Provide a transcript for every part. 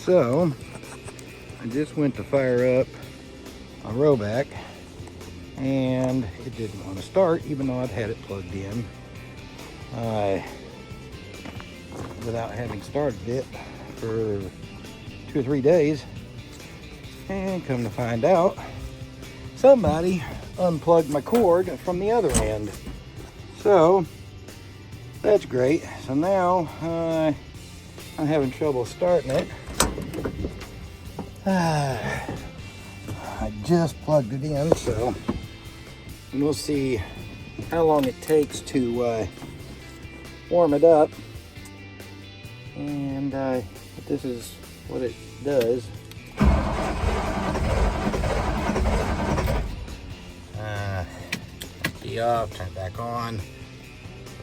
So I just went to fire up a Roback and it didn't want to start even though I'd had it plugged in without having started it for 2 or 3 days. And come to find out, somebody unplugged my cord from the other end. So that's great. So now I'm having trouble starting it. I just plugged it in, so we'll see how long it takes to warm it up. And this is what it does. Key off, turn it back on.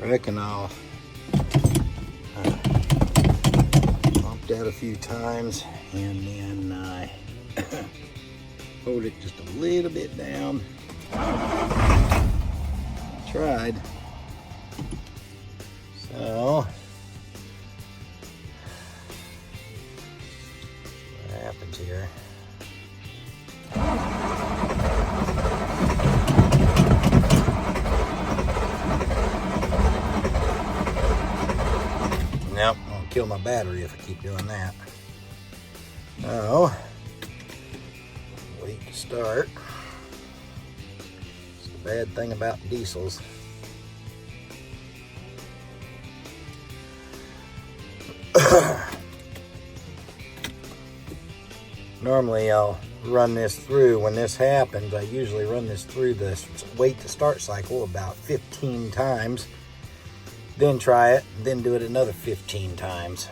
I reckon I'll bump that a few times and then hold it just a little bit down. Tried. So what happens here? Nope, I'm gonna kill my battery if I keep doing that. So, wait to start. It's the bad thing about diesels. Normally I'll run this through, when this happens, I usually run this through the wait to start cycle about 15 times. Then try it, then do it another 15 times.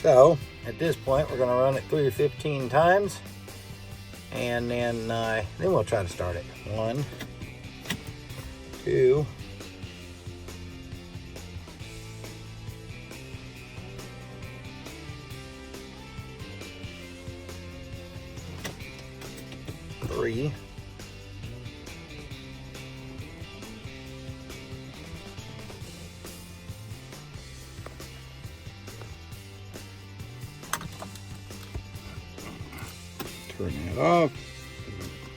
So, at this point, we're going to run it through 15 times, and then we'll try to start it. 1, 2, 3, 4. Turn it off.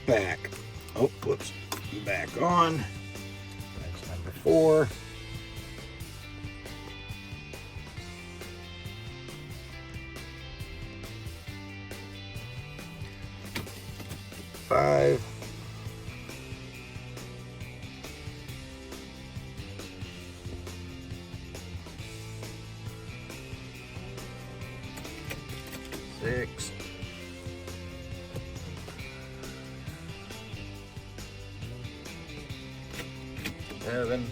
Back. Oh, whoops. Back on. That's number 4. 5. 6. 7.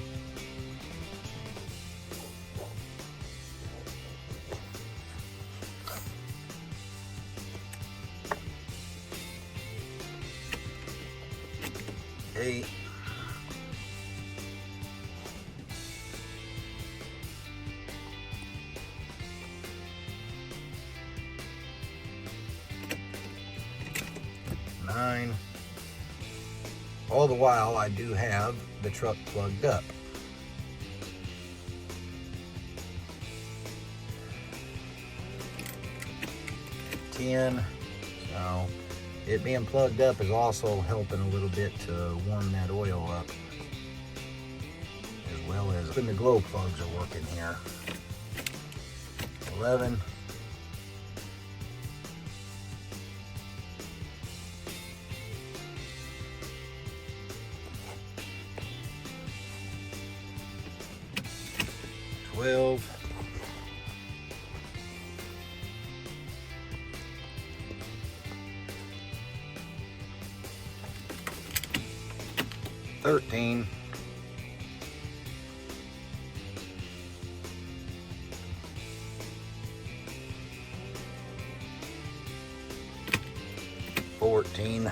8. 9. All the while, I do have the truck plugged up. 10. So it being plugged up is also helping a little bit to warm that oil up, as well as when the glow plugs are working here. 11. 12. 13. 14.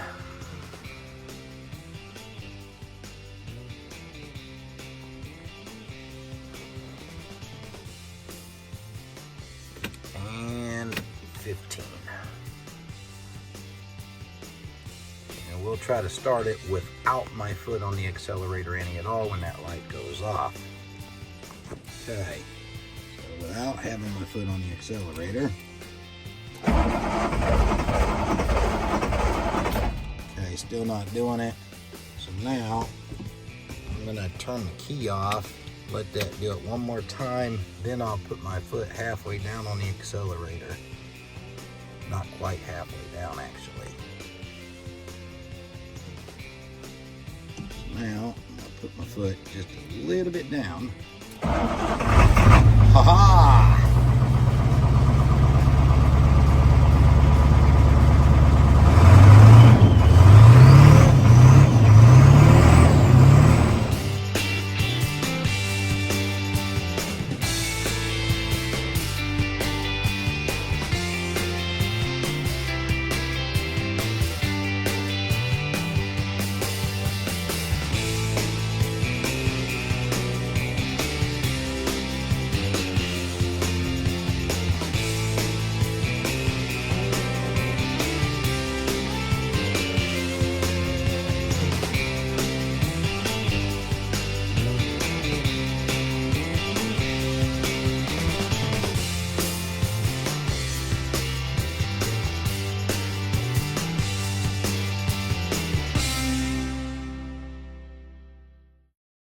15. try to start it without my foot on the accelerator any at all when that light goes off. Okay, so without having my foot on the accelerator. Okay, still not doing it. So now I'm gonna turn the key off, let that do it one more time, then I'll put my foot halfway down on the accelerator. Not quite halfway down, actually. So now I'm gonna put my foot just a little bit down. Ha ha!